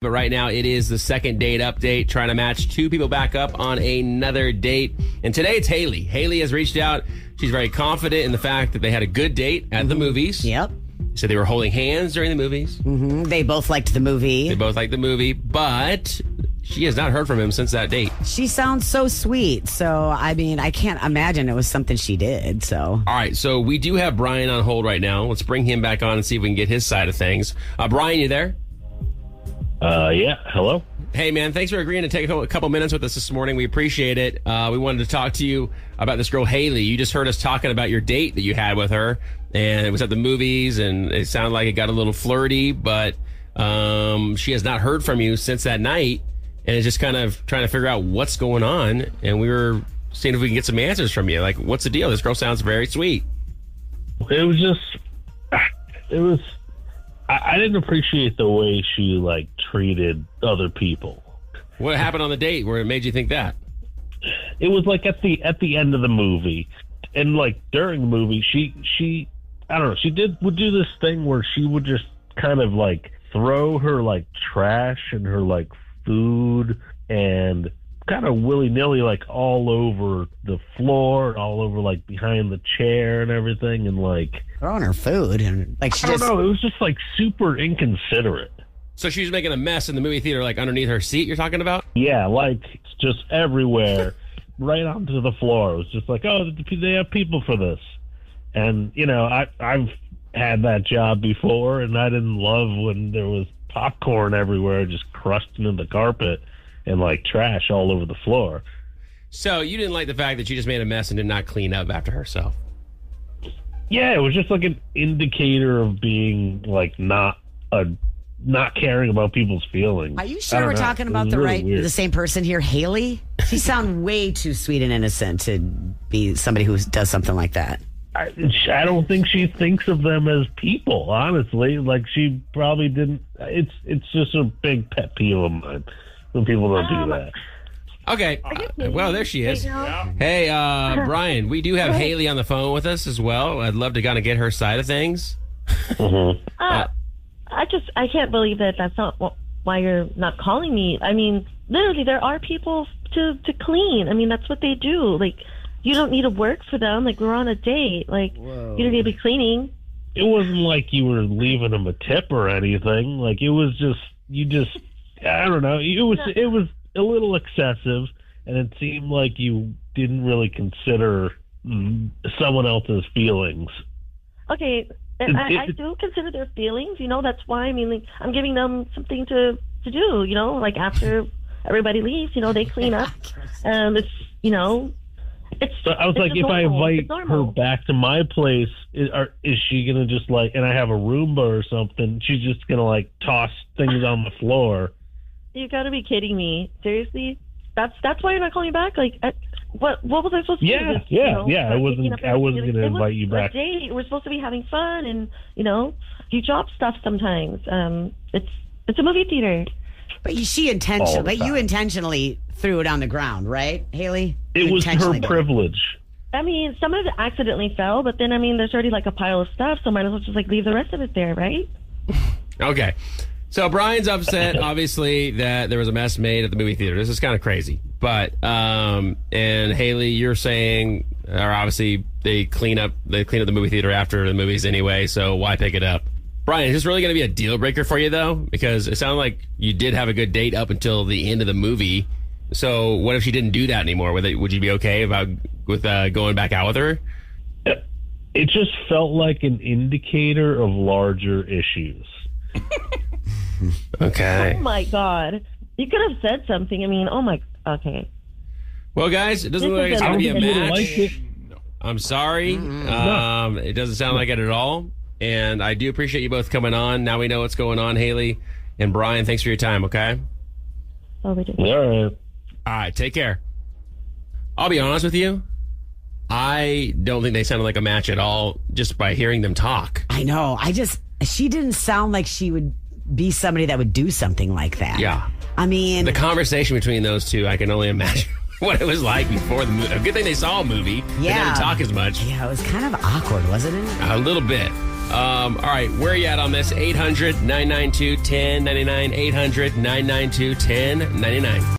But right now, it is the second date update, trying to match two people back up on another date. And today, it's Hailey. Hailey has reached out. She's very confident in the fact that they had a good date at the movies. Yep. So they were holding hands during the movies. Mm-hmm. They both liked the movie. But she has not heard from him since that date. She sounds so sweet. So, I mean, I can't imagine it was something she did. So, all right. So we do have Bryan on hold right now. Let's bring him back on and see if we can get his side of things. Bryan, you there? Yeah. Hello. Hey, man, thanks for agreeing to take a couple minutes with us this morning. We appreciate it. We wanted to talk to you about this girl, Hailey. You just heard us talking about your date that you had with her, and it was at the movies, and it sounded like it got a little flirty, but she has not heard from you since that night, and is just kind of trying to figure out what's going on, and we were seeing if we can get some answers from you. Like, what's the deal? This girl sounds very sweet. I didn't appreciate the way she treated other people. What happened on the date where it made you think that? It was at the end of the movie, and during the movie, she I don't know, would do this thing where she would just kind of throw her trash and her food and kind of willy-nilly all over the floor, all over behind the chair and everything, and throwing her food and I don't know, it was just super inconsiderate. So she was making a mess in the movie theater, underneath her seat, you're talking about? Yeah, it's just everywhere, right onto the floor. It was just they have people for this. And, I've had that job before, and I didn't love when there was popcorn everywhere, just crushed into the carpet and trash all over the floor. So you didn't like the fact that she just made a mess and did not clean up after herself? Yeah, it was just an indicator of being not caring about people's feelings. Are you sure we're talking about the same person here, Hailey? She sounds way too sweet and innocent to be somebody who does something like that. I don't think she thinks of them as people, honestly. She probably didn't. It's just a big pet peeve of mine when people don't do that. Okay. Well, there she is. Hey, Bryan, we do have Hailey on the phone with us as well. I'd love to kind of get her side of things. Mm-hmm. I can't believe that that's not why you're not calling me. I mean, literally, there are people to clean. I mean, that's what they do. You don't need to work for them. We're on a date. You don't need to be cleaning. It wasn't like you were leaving them a tip or anything. It was just, I don't know. It was a little excessive, and it seemed like you didn't really consider someone else's feelings. Okay, I do consider their feelings. That's why. I mean, I'm giving them something to do. After everybody leaves, they clean up, and it's So I was if I invite her back to my place, is she gonna just and I have a Roomba or something? She's just gonna toss things on the floor. You got to be kidding me! Seriously, that's why you're not calling me back. What was I supposed to do? Yeah. I wasn't gonna invite you back. Date. We're supposed to be having fun, and you drop stuff sometimes. It's a movie theater. But you intentionally threw it on the ground, right, Hailey? It was her privilege. I mean, some of it accidentally fell, but then, there's already a pile of stuff, so might as well just leave the rest of it there, right? Okay. So Bryan's upset, obviously, that there was a mess made at the movie theater. This is kind of crazy. But, and Hailey, you're saying, or obviously, they clean up the movie theater after the movies anyway, so why pick it up? Bryan, is this really going to be a deal breaker for you, though? Because it sounded like you did have a good date up until the end of the movie. So what if she didn't do that anymore? Would you be okay with going back out with her? It just felt like an indicator of larger issues. Okay. Oh, my God. You could have said something. I mean, okay. Well, guys, it doesn't look like it's going to be a match. I'm sorry. It doesn't sound like it at all. And I do appreciate you both coming on. Now we know what's going on, Hailey and Bryan. Thanks for your time, okay? Oh, we do. All right, take care. I'll be honest with you. I don't think they sounded like a match at all just by hearing them talk. I know. She didn't sound like she would be somebody that would do something like that. Yeah. I mean, the conversation between those two, I can only imagine what it was like before the movie. A good thing they saw a movie. Yeah. They didn't talk as much. Yeah, it was kind of awkward, wasn't it? A little bit. All right, where are you at on this? 800-992-1099, 800-992-1099.